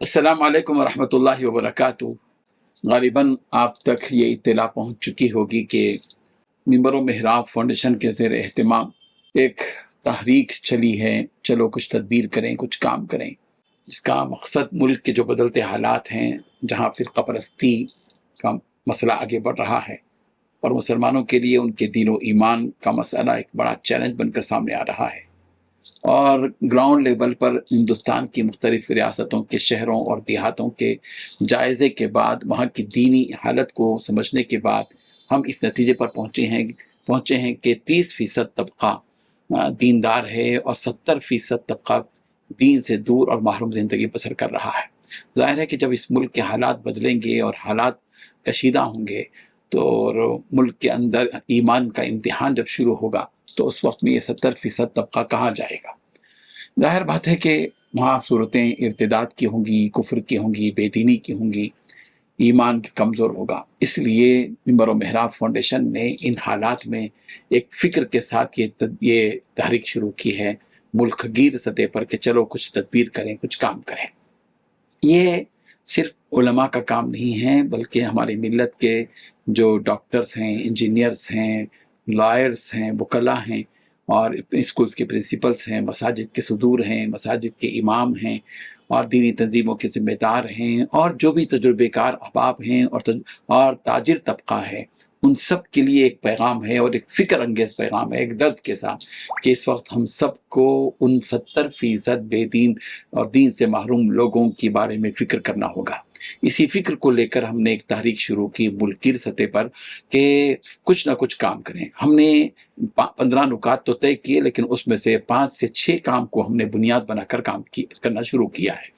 अस्सलाम वालेकुम वरहमतुल्लाहि वबरकातुहू। ग़ालिबन आप तक ये इत्तला पहुँच चुकी होगी कि मिंबर व मेहराब फाउंडेशन के ज़ेर एहतमाम एक तहरीक चली है, चलो कुछ तदबीर करें, कुछ काम करें। इसका मकसद मुल्क के जो बदलते हालात हैं, जहाँ फ़िरक़ा परस्ती का मसला आगे बढ़ रहा है और मुसलमानों के लिए उनके दीन व ईमान का मसला एक बड़ा चैलेंज बनकर सामने आ रहा है, और ग्राउंड लेवल पर हिंदुस्तान की मुख्तलिफ रियासतों के शहरों और देहातों के जायज़े के बाद, वहाँ की दीनी हालत को समझने के बाद हम इस नतीजे पर पहुँचे हैं कि 30% तबका दीनदार है और 70% तबका दीन से दूर और महरूम ज़िंदगी बसर कर रहा है। ज़ाहिर है कि जब इस मुल्क के हालात बदलेंगे और हालात कशीदा होंगे तो मुल्क के अंदर ईमान का इम्तिहान जब शुरू होगा तो उस वक्त में ये 70% तबका कहाँ जाएगा। ज़ाहिर बात है कि वहाँ सूरतें इर्तिदाद की होंगी, कुफ्र की होंगी, बेदीनी की होंगी, ईमान कमज़ोर होगा। इसलिए मिंबर व मेहराब फाउंडेशन ने इन हालात में एक फ़िक्र के साथ ये तहरीक शुरू की है मुल्क गिर सतह पर कि चलो कुछ तदबीर करें, कुछ काम करें। ये सिर्फ उलमा का काम नहीं है, बल्कि हमारी मिल्लत के जो डॉक्टर्स हैं, इंजीनियर्स हैं, लॉयर्स हैं, वकला हैं और स्कूल्स के प्रिंसिपल्स हैं, मसाजिद के सदूर हैं, मसाजिद के इमाम हैं और दीनी तंजीमों के ज़िम्मेदार हैं और जो भी तजुर्बेकार अहबाब हैं और ताजिर तबका है, उन सब के लिए एक पैगाम है और एक फ़िक्र अंगेज़ पैगाम है, एक दर्द के साथ, कि इस वक्त हम सबको उन 70% बेदीन और दीन से महरूम लोगों के बारे में फ़िक्र करना होगा। इसी फ़िक्र को लेकर हमने एक तहरीक शुरू की मुल्की सतह पर कि कुछ ना कुछ काम करें। हमने 15 नुकात तो तय किए, लेकिन उसमें से 5 से 6 काम को हमने बुनियाद बनाकर करना शुरू किया है।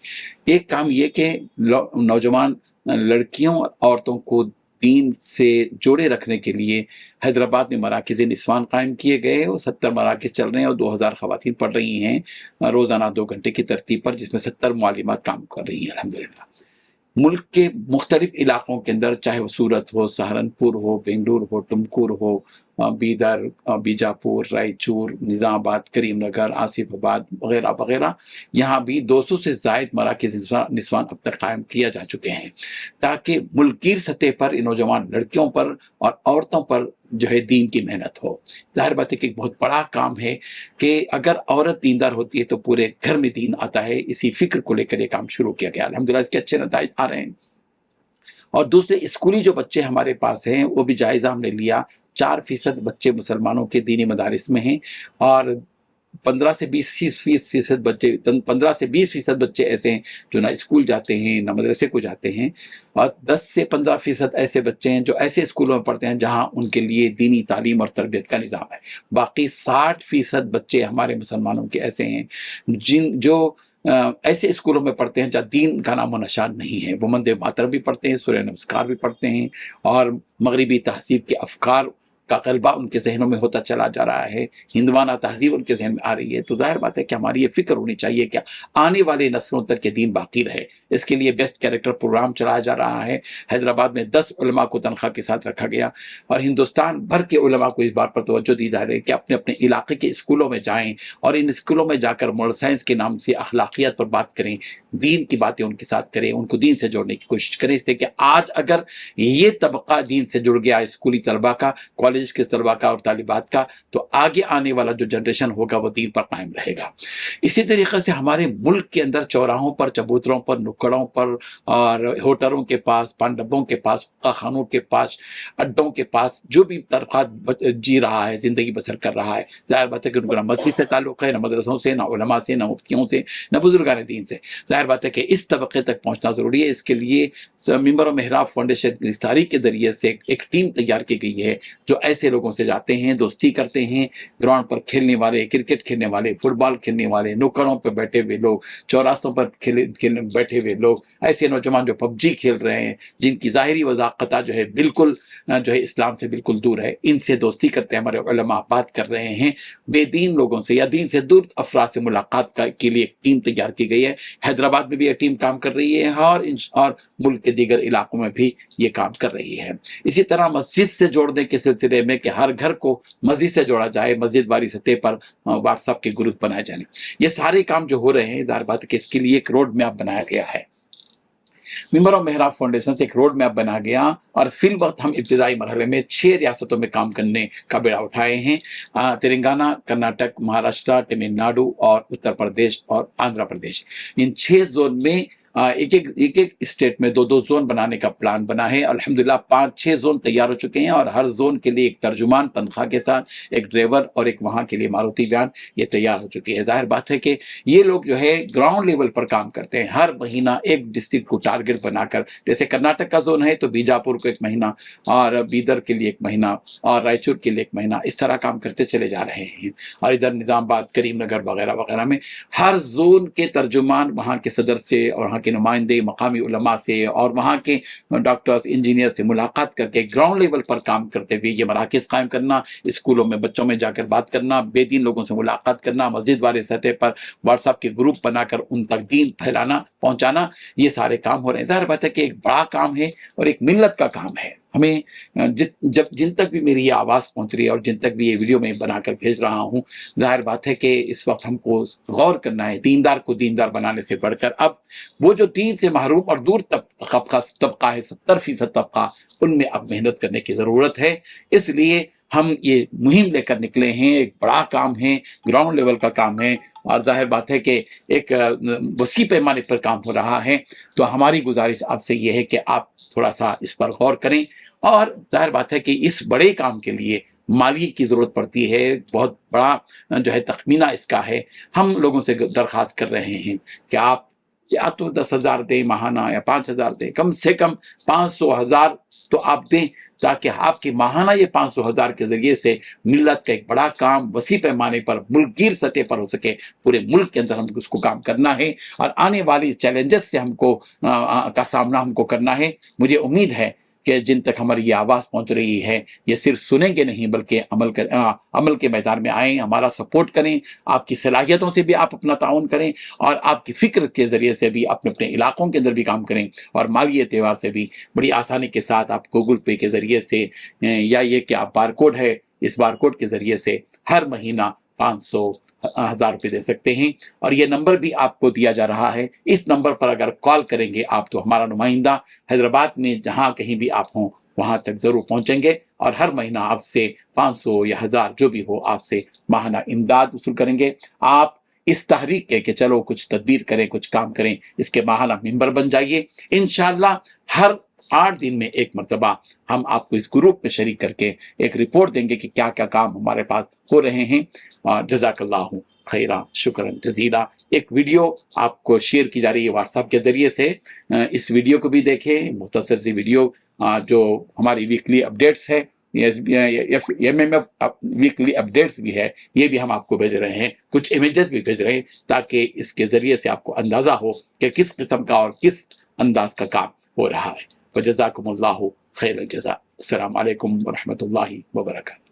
एक काम ये कि नौजवान लड़कियों और औरतों को दीन से जोड़े रखने के लिए हैदराबाद में मराकिज़ निस्वान कायम किए गए और 70 मराकिज़ चल रहे हैं और 2000 ख़वातीन पढ़ रही हैं रोज़ाना 2 घंटे की तरतीब पर, जिसमें 70 मुअल्लिमात काम कर रही हैं अल्हम्दुलिल्लाह। मुल्क के मुख्तलिफ इलाक़ों के अंदर, चाहे वो सूरत हो, सहारनपुर हो, बेंगलुरु हो, टुमकुर हो, बीदर, बीजापुर, रायचूर, निज़ामाबाद, करीमनगर, आसिफाबाद वग़ैरह वग़ैरह, यहाँ भी 200 से ज़ायद मराकिज़ निस्वान अब तक कायम किया जा चुके हैं, ताकि मुल्की सतह पर इन नौजवान लड़कियों पर और औरतों पर जो है दीन की मेहनत हो। ज़ाहिर बात है कि एक बहुत बड़ा काम है कि अगर औरत दीनदार होती है तो पूरे घर में दीन आता है। इसी फ़िक्र को लेकर ये काम शुरू किया गया। अल्हम्दुलिल्लाह इसके अच्छे नताइज आ रहे हैं। और दूसरे स्कूली जो बच्चे हमारे पास हैं, वो भी जायज़ा हमने लिया। 4% बच्चे मुसलमानों के दीनी मदारिस में हैं और 15 से 20% बच्चे 15 से 20% बच्चे ऐसे हैं जो ना स्कूल जाते हैं, ना मदरसे को जाते हैं, और 10 से 15% ऐसे बच्चे हैं जो ऐसे स्कूलों में पढ़ते हैं जहां उनके लिए दीनी तालीम और तरबियत का निज़ाम है। बाकी 60% बच्चे हमारे मुसलमानों के ऐसे हैं जो ऐसे स्कूलों में पढ़ते हैं जहाँ दीन का नामो निशान नहीं है। वो वंदे मातरम भी पढ़ते हैं, सूरह नमस्कार भी पढ़ते हैं और मगरिबी तहज़ीब के अफ़कार का ग़लबा उनके ज़हनों में होता चला जा रहा है, हिंदवाना तहज़ीब उनके ज़हन में आ रही है। तो ज़ाहिर बात है कि हमारी ये फ़िक्र होनी चाहिए कि आने वाले नस्लों तक ये दीन बाकी रहे। इसके लिए बेस्ट कैरेक्टर प्रोग्राम चलाया जा रहा है। हैदराबाद में 10 उलमा को तनख्वाह के साथ रखा गया और हिंदुस्तान भर के उलमा को इस बात पर तवज्जो दी जा रही है कि अपने अपने इलाके के स्कूलों में जाएँ और इन स्कूलों में जाकर मोरल साइंस के नाम से अखलाकियात पर बात करें, दीन की बातें उनके साथ करें, उनको दीन से जोड़ने की कोशिश करें। इसलिए कि आज अगर ये तबका दीन से जुड़ गया, स्कूली तलबा का, कॉलेज के तलबा का और तालिबात का, तो आगे आने वाला जो जनरेशन होगा वो दीन पर कायम रहेगा। इसी तरीके से हमारे मुल्क के अंदर चौराहों पर, चबूतरों पर, नुक्कड़ों पर और होटलों के पास, पान डब्बों के पास, खानों के पास, अड्डों के पास जो भी तबका जी रहा है, ज़िंदगी बसर कर रहा है, ज़ाहिर बात है कि उनको ना मस्जिद से ताल्लुक़ है, ना मदरसों से, ना उलमा से, ना मुफ्तियों से, ना बुजुर्गान दीन से। ज़ाहिर बात है कि इस तबके तक पहुँचना ज़रूरी है। इसके लिए मिंबर व मेहराब फाउंडेशन की तारीख के ज़रिए से एक टीम तैयार की गई है जो ऐसे लोगों से जाते हैं, दोस्ती करते हैं, ग्राउंड पर खेलने वाले, क्रिकेट खेलने वाले, फुटबॉल खेलने वाले, नुक्कड़ों पर बैठे हुए लोग, चौरास्तों पर बैठे हुए लोग, ऐसे नौजवान जो पबजी खेल रहे हैं, जिनकी ज़ाहिरी वज़ाक़त जो है बिल्कुल जो है इस्लाम से बिल्कुल दूर है, इनसे दोस्ती करते हैं हमारे उलमा, बात कर रहे हैं। बेदीन लोगों से या दीन से दूर अफराद से मुलाकात के लिए एक टीम तैयार की गई है। हैदराबाद में भी ये टीम काम कर रही है और मुल्क के दीगर इलाकों में भी ये काम कर रही है। इसी तरह मस्जिद से जोड़ने के सिलसिले में कि हर घर को मस्जिद से जोड़ा जाए, मस्जिद वाली सतह पर व्हाट्सएप के ग्रुप बनाए जाने, ये सारे काम जो हो रहे हैं, ज़ाहिर बात है कि इसके लिए एक रोड मैप बनाया गया है। मिंबर और मेहराब फाउंडेशन से एक रोड मैप बना गया और फिल वक्त हम इब्तदाई मरहले में 6 रियासतों में काम करने का बेड़ा उठाए हैं, तेलंगाना, कर्नाटक, महाराष्ट्र, तमिलनाडु और उत्तर प्रदेश और आंध्र प्रदेश। इन 6 जोन में एक एक स्टेट में 2 जोन बनाने का प्लान बना है। अल्हम्दुलिल्लाह 5-6 जोन तैयार हो चुके हैं और हर जोन के लिए एक तर्जुमान तनख्वाह के साथ, एक ड्राइवर और एक वहाँ के लिए मारुति वैन ये तैयार हो चुकी है। जाहिर बात है कि ये लोग जो है ग्राउंड लेवल पर काम करते हैं, हर महीना एक डिस्ट्रिक्ट को टारगेट बनाकर, जैसे कर्नाटक का जोन है तो बीजापुर को 1 महीना और बीदर के लिए 1 महीना और रायचूर के लिए 1 महीना, इस तरह काम करते चले जा रहे हैं। और इधर निजामाबाद, करीमनगर वगैरह वगैरह में हर जोन के तर्जुमान वहाँ के सदर से और वहाँ के नुमाइंदे मकामी उलमा से और वहाँ के डॉक्टर्स, इंजीनियर से मुलाकात करके ग्राउंड लेवल पर काम करते हुए ये मराकज़ कायम करना, स्कूलों में बच्चों में जाकर बात करना, बेदीन लोगों से मुलाकात करना, मस्जिद वाले सतह पर व्हाट्सएप के ग्रुप बनाकर उन तक दीन फैलाना, पहुँचाना, ये सारे काम हो रहे हैं। ज़ाहिर बात है कि एक बड़ा काम है और एक मिल्लत का काम है। हमें जब जिन तक भी मेरी ये आवाज़ पहुंच रही है और जिन तक भी ये वीडियो मैं बनाकर भेज रहा हूं, जाहिर बात है कि इस वक्त हमको गौर करना है, दीनदार को दीनदार बनाने से बढ़कर अब वो जो दीन से महरूम और दूर तबका है, 70% तबका, उनमें अब मेहनत करने की ज़रूरत है। इसलिए हम ये मुहिम लेकर निकले हैं, एक बड़ा काम है, ग्राउंड लेवल का काम है और जाहिर बात है कि एक वसी पैमाने पर काम हो रहा है। तो हमारी गुजारिश आपसे ये है कि आप थोड़ा सा इस पर गौर करें और जाहिर बात है कि इस बड़े काम के लिए माली की ज़रूरत पड़ती है, बहुत बड़ा जो है तखमीना इसका है। हम लोगों से दरख्वास्त कर रहे हैं कि आप या तो 10,000 दें माहाना या 5,000 दें, कम से कम 500,000 तो आप दें, ताकि आपके माहाना ये 500,000 के जरिए से मिल्लत का एक बड़ा काम वसी पैमाने पर मुल्कगीर सतह पर हो सके। पूरे मुल्क के अंदर हमको उसको काम करना है और आने वाली चैलेंजेस से हमको का सामना हमको करना है। मुझे उम्मीद है कि जिन तक हमारी ये आवाज़ पहुंच रही है ये सिर्फ सुनेंगे नहीं बल्कि अमल के मैदान में आएँ, हमारा सपोर्ट करें, आपकी सलाहियतों से भी आप अपना ताउन करें और आपकी फ़िक्र के ज़रिए से भी अपने अपने इलाकों के अंदर भी काम करें और माली एतबार से भी बड़ी आसानी के साथ आप गूगल पे के ज़रिए से या ये कि आप बारकोड है, इस बारकोड के ज़रिए से हर महीना 500,000 रुपये दे सकते हैं। और ये नंबर भी आपको दिया जा रहा है, इस नंबर पर अगर कॉल करेंगे आप तो हमारा नुमाइंदा हैदराबाद में जहाँ कहीं भी आप हों वहाँ तक ज़रूर पहुँचेंगे और हर महीना आपसे 500 या 1000 जो भी हो आपसे माहाना इमदाद वसूल करेंगे। आप इस तहरीक के चलो कुछ तदबीर करें, कुछ काम करें, इसके माहाना मेंबर बन जाइए। इंशाअल्लाह हर 8 दिन में एक मरतबा हम आपको इस ग्रुप में शरीक करके एक रिपोर्ट देंगे कि क्या क्या काम हमारे पास हो रहे हैं। जज़ाकल्लाहु खैरा, शुक्रन जज़ीला। एक वीडियो आपको शेयर की जा रही है व्हाट्सएप के ज़रिए से, इस वीडियो को भी देखें, मुख्तसर सी वीडियो जो हमारी वीकली अपडेट्स है, MMF वीकली अपडेट्स भी है, ये भी हम आपको भेज रहे हैं, कुछ इमेजेस भी भेज रहे हैं ताकि इसके ज़रिए से आपको अंदाज़ा हो कि किस किस्म का और किस अंदाज का काम हो रहा है। वजज़ाकुमुल्लाहु खैरल जज़ा। अस्सलामु अलैकुम व रहमतुल्लाहि व बरकातहू।